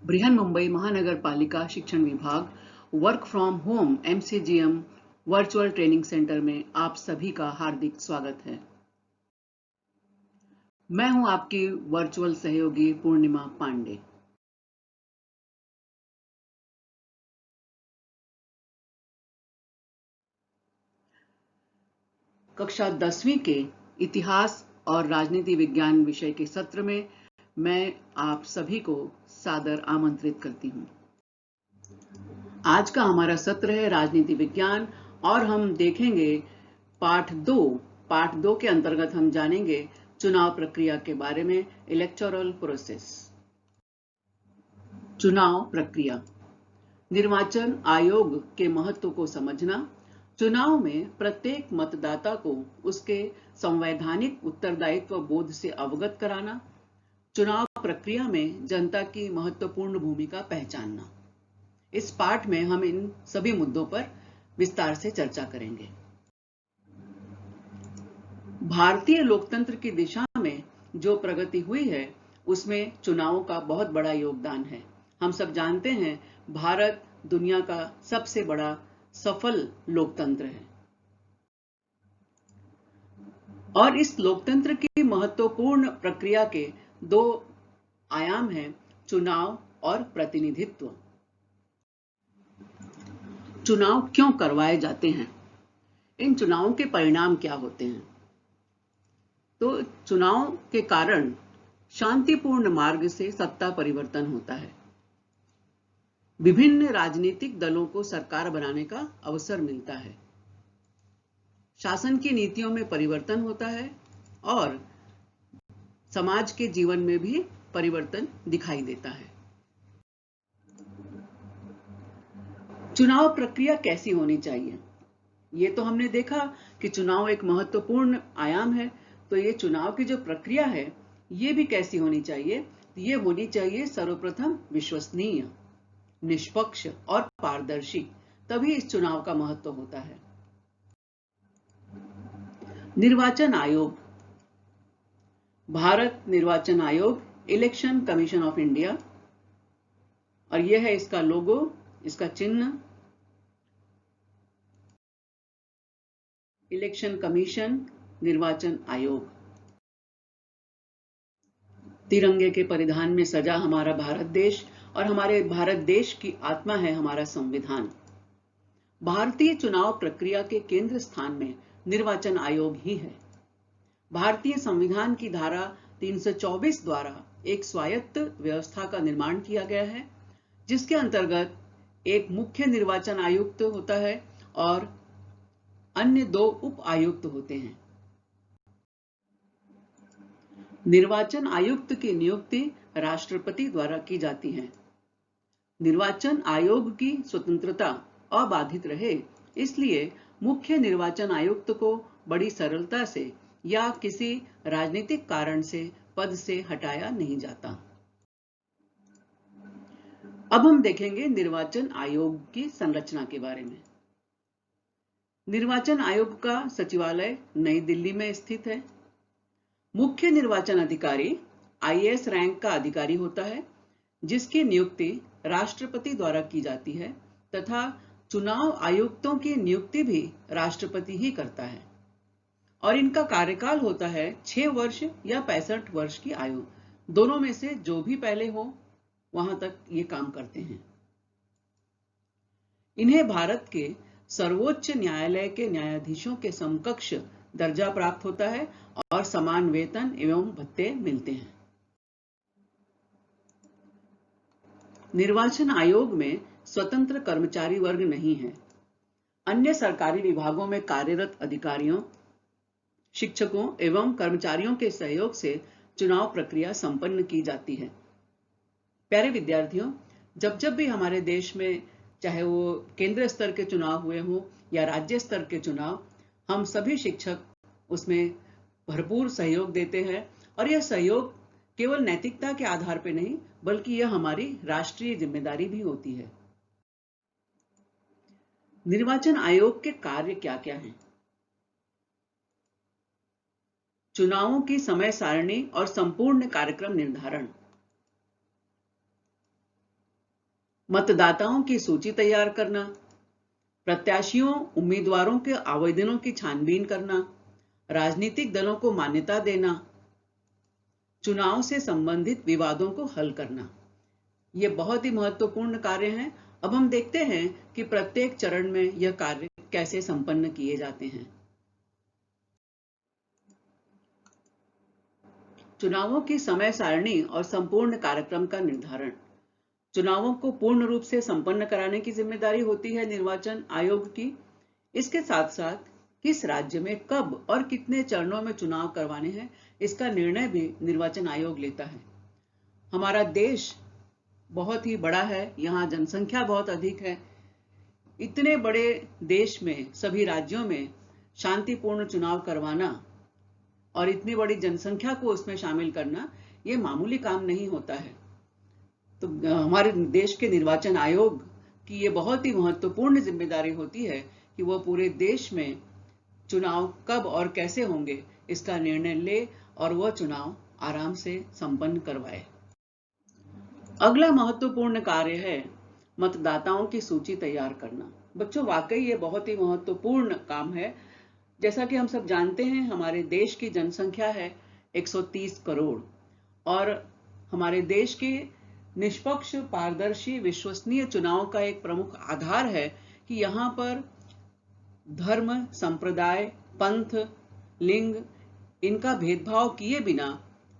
बृहन्मुंबई महानगर पालिका शिक्षण विभाग work from home MCGM virtual training centre में आप सभी का हार्दिक स्वागत है। मैं हूं आपकी वर्चुअल सहयोगी पूर्णिमा पांडे। कक्षा 10वीं के इतिहास और राजनीति विज्ञान विषय के सत्र में मैं आप सभी को सादर आमंत्रित करती हूं। आज का हमारा सत्र है राजनीति विज्ञान और हम देखेंगे पाठ 2 के अंतर्गत हम जानेंगे चुनाव प्रक्रिया के बारे में, इलेक्टोरल प्रोसेस। चुनाव प्रक्रिया, निर्वाचन आयोग के महत्व को समझना, चुनाव में प्रत्येक मतदाता को उसके संवैधानिक उत्तरदायित्व बोध से अवगत कराना, चुनाव प्रक्रिया में जनता की महत्वपूर्ण भूमिका पहचानना। इस पाठ में हम इन सभी मुद्दों पर विस्तार से चर्चा करेंगे। भारतीय लोकतंत्र की दिशा में जो प्रगति हुई है उसमें चुनावों का बहुत बड़ा योगदान है। हम सब जानते हैं भारत दुनिया का सबसे बड़ा सफल लोकतंत्र है और इस लोकतंत्र की महत्वपूर्ण प्रक्रिया के दो आयाम हैं, चुनाव और प्रतिनिधित्व। चुनाव क्यों करवाए जाते हैं? इन चुनावों के परिणाम क्या होते हैं? तो चुनाव के कारण शांतिपूर्ण मार्ग से सत्ता परिवर्तन होता है। विभिन्न राजनीतिक दलों को सरकार बनाने का अवसर मिलता है। शासन की नीतियों में परिवर्तन होता है और समाज के जीवन में भी परिवर्तन दिखाई देता है। चुनाव प्रक्रिया कैसी होनी चाहिए? ये तो हमने देखा कि चुनाव एक महत्वपूर्ण आयाम है, तो ये चुनाव की जो प्रक्रिया है ये भी कैसी होनी चाहिए? ये होनी चाहिए सर्वप्रथम विश्वसनीय, निष्पक्ष और पारदर्शी, तभी इस चुनाव का महत्व होता है। निर्वाचन आयोग, भारत निर्वाचन आयोग, इलेक्शन कमीशन ऑफ इंडिया, और यह है इसका लोगो, इसका चिन्ह, इलेक्शन कमीशन, निर्वाचन आयोग। तिरंगे के परिधान में सजा हमारा भारत देश और हमारे भारत देश की आत्मा है हमारा संविधान। भारतीय चुनाव प्रक्रिया के केंद्र स्थान में निर्वाचन आयोग ही है। भारतीय संविधान की धारा 324 द्वारा एक स्वायत्त व्यवस्था का निर्माण किया गया है, जिसके अंतर्गत एक मुख्य निर्वाचन आयुक्त होता है और अन्य 2 उप आयुक्त होते हैं। निर्वाचन आयुक्त की नियुक्ति राष्ट्रपति द्वारा की जाती है। निर्वाचन आयोग की स्वतंत्रता अबाधित रहे, इसलिए मुख्य निर्वाचन आयुक्त को बड़ी सरलता से या किसी राजनीतिक कारण से पद से हटाया नहीं जाता। अब हम देखेंगे निर्वाचन आयोग की संरचना के बारे में। निर्वाचन आयोग का सचिवालय नई दिल्ली में स्थित है। मुख्य निर्वाचन अधिकारी IAS रैंक का अधिकारी होता है, जिसकी नियुक्ति राष्ट्रपति द्वारा की जाती है तथा चुनाव आयुक्तों की नियुक्ति भी राष्ट्रपति ही करता है और इनका कार्यकाल होता है 6 वर्ष या 65 वर्ष की आयु, दोनों में से जो भी पहले हो वहां तक ये काम करते हैं। इन्हें भारत के सर्वोच्च न्यायालय के न्यायाधीशों के समकक्ष दर्जा प्राप्त होता है और समान वेतन एवं भत्ते मिलते हैं। निर्वाचन आयोग में स्वतंत्र कर्मचारी वर्ग नहीं है। अन्य सरकारी विभागों में कार्यरत अधिकारियों, शिक्षकों एवं कर्मचारियों के सहयोग से चुनाव प्रक्रिया संपन्न की जाती है। प्यारे विद्यार्थियों, जब भी हमारे देश में चाहे वो केंद्र स्तर के चुनाव हुए हों या राज्य स्तर के चुनाव, हम सभी शिक्षक उसमें भरपूर सहयोग देते हैं और यह सहयोग केवल नैतिकता के आधार पर नहीं, बल्कि यह हमारी राष्ट्रीय जिम्मेदारी भी होती है। निर्वाचन आयोग के कार्य क्या क्या हैं? चुनावों की समय सारणी और संपूर्ण कार्यक्रम निर्धारण, मतदाताओं की सूची तैयार करना, प्रत्याशियों उम्मीदवारों के आवेदनों की छानबीन करना, राजनीतिक दलों को मान्यता देना, चुनाव से संबंधित विवादों को हल करना। ये बहुत ही महत्वपूर्ण कार्य हैं। अब हम देखते हैं कि प्रत्येक चरण में यह कार्य कैसे संपन्न किए जाते हैं। चुनावों की समय सारणी और संपूर्ण कार्यक्रम का निर्धारण। चुनावों को पूर्ण रूप से संपन्न कराने की जिम्मेदारी होती है निर्वाचन आयोग की। इसके साथ साथ किस राज्य में कब और कितने चरणों में चुनाव करवाने हैं, इसका निर्णय भी निर्वाचन आयोग लेता है। हमारा देश बहुत ही बड़ा है, यहाँ जनसंख्या बहुत अधिक है। इतने बड़े देश में सभी राज्यों में शांतिपूर्ण चुनाव करवाना और इतनी बड़ी जनसंख्या को उसमें शामिल करना, ये मामूली काम नहीं होता है। तो हमारे देश के निर्वाचन आयोग की ये बहुत ही महत्वपूर्ण जिम्मेदारी होती है कि वो पूरे देश में चुनाव कब और कैसे होंगे इसका निर्णय ले और वह चुनाव आराम से संपन्न करवाए। अगला महत्वपूर्ण कार्य है मतदाताओं की सूची तैयार करना। बच्चों, वाकई ये बहुत ही महत्वपूर्ण काम है। जैसा कि हम सब जानते हैं, हमारे देश की जनसंख्या है 130 करोड़ और हमारे देश के निष्पक्ष, पारदर्शी, विश्वसनीय चुनाव का एक प्रमुख आधार है कि यहाँ पर धर्म, संप्रदाय, पंथ, लिंग इनका भेदभाव किए बिना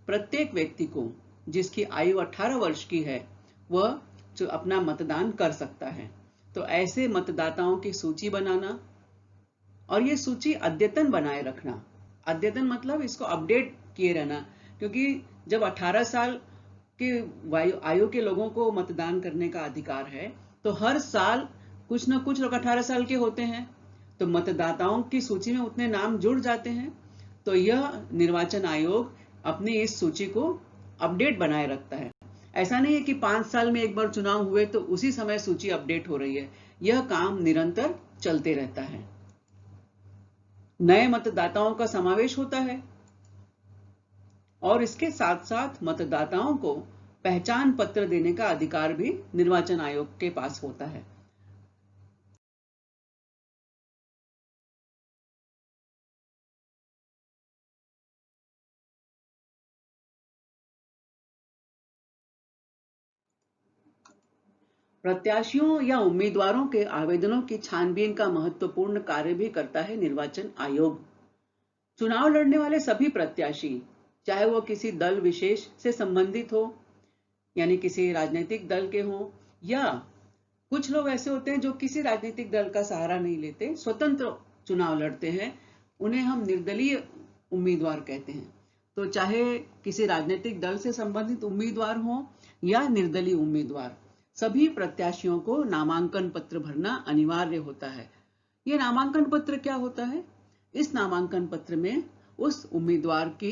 प्रत्येक व्यक्ति को, जिसकी आयु 18 वर्ष की है, वह जो अपना मतदान कर सकता है। तो ऐसे मतदाताओं की सूची बनाना और ये सूची अद्यतन बनाए रखना। अद्यतन मतलब इसको अपडेट किए रहना, क्योंकि जब 18 साल के आयु के लोगों को मतदान करने का अधिकार है, तो हर साल कुछ न कुछ लोग 18 साल के होते हैं, तो मतदाताओं की सूची में उतने नाम जुड़ जाते हैं। तो यह निर्वाचन आयोग अपनी इस सूची को अपडेट बनाए रखता है। ऐसा नहीं है कि 5 साल में एक बार चुनाव हुए तो उसी समय सूची अपडेट हो रही है। यह काम निरंतर चलते रहता है। नए मतदाताओं का समावेश होता है और इसके साथ साथ मतदाताओं को पहचान पत्र देने का अधिकार भी निर्वाचन आयोग के पास होता है। प्रत्याशियों या उम्मीदवारों के आवेदनों की छानबीन का महत्वपूर्ण कार्य भी करता है निर्वाचन आयोग। चुनाव लड़ने वाले सभी प्रत्याशी, चाहे वो किसी दल विशेष से संबंधित हो, यानी किसी राजनीतिक दल के हों, या कुछ लोग ऐसे होते हैं जो किसी राजनीतिक दल का सहारा नहीं लेते, स्वतंत्र चुनाव लड़ते हैं, उन्हें हम निर्दलीय उम्मीदवार कहते हैं। तो चाहे किसी राजनीतिक दल से संबंधित उम्मीदवार हो या निर्दलीय उम्मीदवार, सभी प्रत्याशियों को नामांकन पत्र भरना अनिवार्य होता है। ये नामांकन पत्र क्या होता है? इस नामांकन पत्र में उस उम्मीदवार की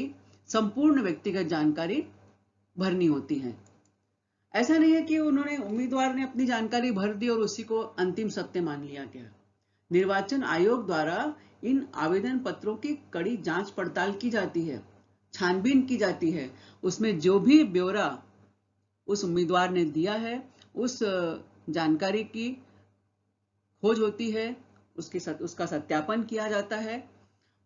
संपूर्ण व्यक्तिगत जानकारी भरनी होती है। ऐसा नहीं है कि उम्मीदवार ने अपनी जानकारी भर दी और उसी को अंतिम सत्य मान लिया गया। निर्वाचन आयोग द्वारा इन आवेदन पत्रों की कड़ी जांच पड़ताल की जाती है, छानबीन की जाती है। उसमें जो भी ब्यौरा उस उम्मीदवार ने दिया है, उस जानकारी की खोज होती है, उसका सत्यापन किया जाता है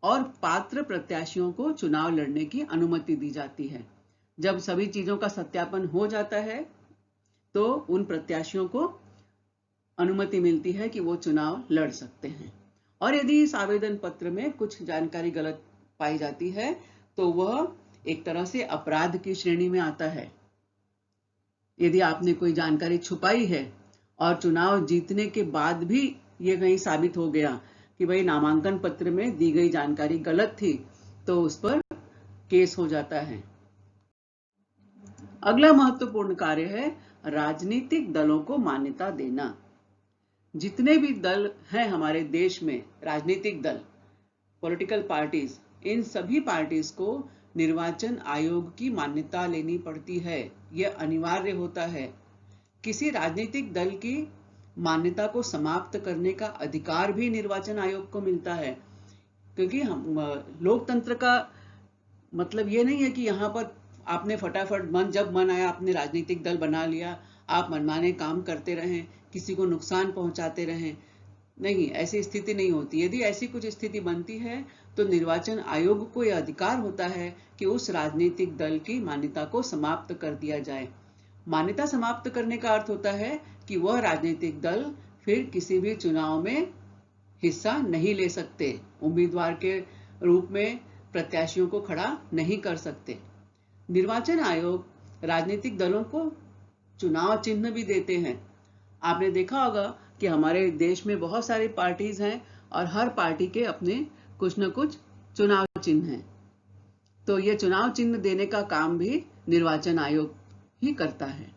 और पात्र प्रत्याशियों को चुनाव लड़ने की अनुमति दी जाती है। जब सभी चीजों का सत्यापन हो जाता है तो उन प्रत्याशियों को अनुमति मिलती है कि वो चुनाव लड़ सकते हैं। और यदि इस आवेदन पत्र में कुछ जानकारी गलत पाई जाती है तो वह एक तरह से अपराध की श्रेणी में आता है। यदि आपने कोई जानकारी छुपाई है और चुनाव जीतने के बाद भी ये कहीं साबित हो गया कि भाई नामांकन पत्र में दी गई जानकारी गलत थी, तो उस पर केस हो जाता है। अगला महत्वपूर्ण कार्य है राजनीतिक दलों को मान्यता देना। जितने भी दल हैं हमारे देश में, राजनीतिक दल, पॉलिटिकल पार्टीज, इन सभी पार्टीज को निर्वाचन आयोग की मान्यता लेनी पड़ती है। यह अनिवार्य होता है। किसी राजनीतिक दल की मान्यता को समाप्त करने का अधिकार भी निर्वाचन आयोग को मिलता है, क्योंकि हम लोकतंत्र का मतलब ये नहीं है कि यहाँ पर आपने फटाफट जब मन आया आपने राजनीतिक दल बना लिया, आप मनमाने काम करते रहें, किसी को नुकसान पहुंचाते रहें। नहीं, ऐसी स्थिति नहीं होती। यदि ऐसी कुछ स्थिति बनती है तो निर्वाचन आयोग को यह अधिकार होता है कि उस राजनीतिक दल की मान्यता को समाप्त कर दिया जाए। मान्यता समाप्त करने का अर्थ होता है कि वह राजनीतिक दल फिर किसी भी चुनाव में हिस्सा नहीं ले सकते, उम्मीदवार के रूप में प्रत्याशियों को खड़ा नहीं कर सकते। निर्वाचन आयोग राजनीतिक दलों को चुनाव चिन्ह भी देते हैं। आपने देखा होगा कि हमारे देश में बहुत सारी पार्टीज हैं और हर पार्टी के अपने कुछ न कुछ चुनाव चिन्ह हैं। तो ये चुनाव चिन्ह देने का काम भी निर्वाचन आयोग ही करता है।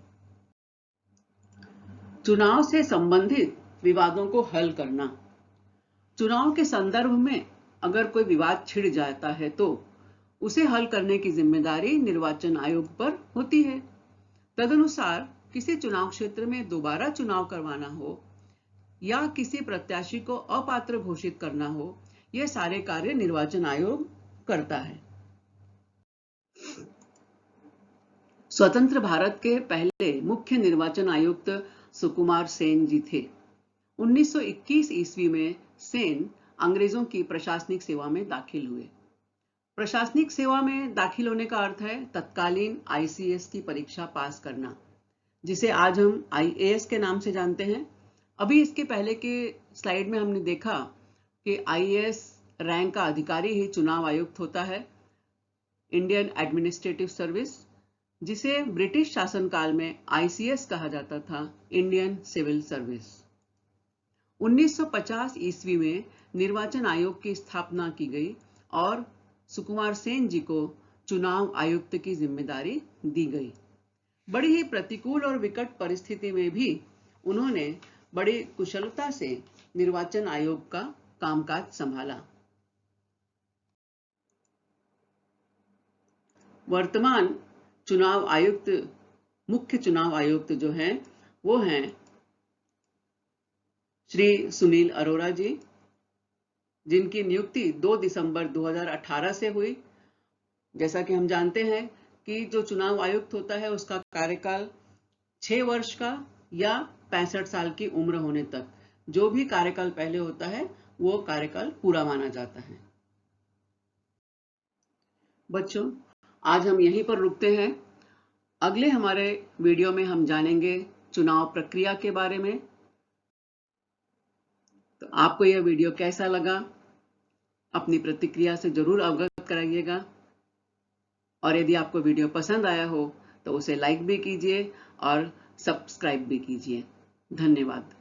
चुनाव से संबंधित विवादों को हल करना। चुनाव के संदर्भ में अगर कोई विवाद छिड़ जाता है तो उसे हल करने की जिम्मेदारी निर्वाचन आयोग पर होती है। तदनुसार किसी चुनाव क्षेत्र में दोबारा चुनाव करवाना हो या किसी प्रत्याशी को अपात्र घोषित करना हो, यह सारे कार्य निर्वाचन आयोग करता है। स्वतंत्र भारत के पहले मुख्य निर्वाचन आयुक्त सुकुमार सेन जी थे। 1921 ईस्वी में सेन अंग्रेजों की प्रशासनिक सेवा में दाखिल हुए। प्रशासनिक सेवा में दाखिल होने का अर्थ है तत्कालीन आईसीएस की परीक्षा पास करना, जिसे आज हम आईएएस के नाम से जानते हैं। अभी इसके पहले के स्लाइड में हमने देखा कि आईएएस रैंक का अधिकारी ही चुनाव आयुक्त होता है, इंडियन एडमिनिस्ट्रेटिव सर्विस, जिसे ब्रिटिश शासनकाल में आईसीएस कहा जाता था, इंडियन सिविल सर्विस। 1950 ईस्वी में निर्वाचन आयोग की स्थापना की गई और सुकुमार सेन जी को चुनाव आयुक्त की जिम्मेदारी दी गई। बड़ी ही प्रतिकूल और विकट परिस्थिति में भी उन्होंने बड़ी कुशलता से निर्वाचन आयोग का कामकाज संभाला। वर्तमान चुनाव आयुक्त, मुख्य चुनाव आयुक्त जो हैं वो हैं श्री सुनील अरोड़ा जी, जिनकी नियुक्ति 2 दिसंबर 2018 से हुई। जैसा कि हम जानते हैं कि जो चुनाव आयुक्त होता है उसका कार्यकाल 6 वर्ष का या 65 साल की उम्र होने तक, जो भी कार्यकाल पहले होता है वो कार्यकाल पूरा माना जाता है। बच्चों, आज हम यहीं पर रुकते हैं। अगले हमारे वीडियो में हम जानेंगे चुनाव प्रक्रिया के बारे में। तो आपको यह वीडियो कैसा लगा, अपनी प्रतिक्रिया से जरूर अवगत कराइएगा। और यदि आपको वीडियो पसंद आया हो तो उसे लाइक भी कीजिए और सब्सक्राइब भी कीजिए। धन्यवाद।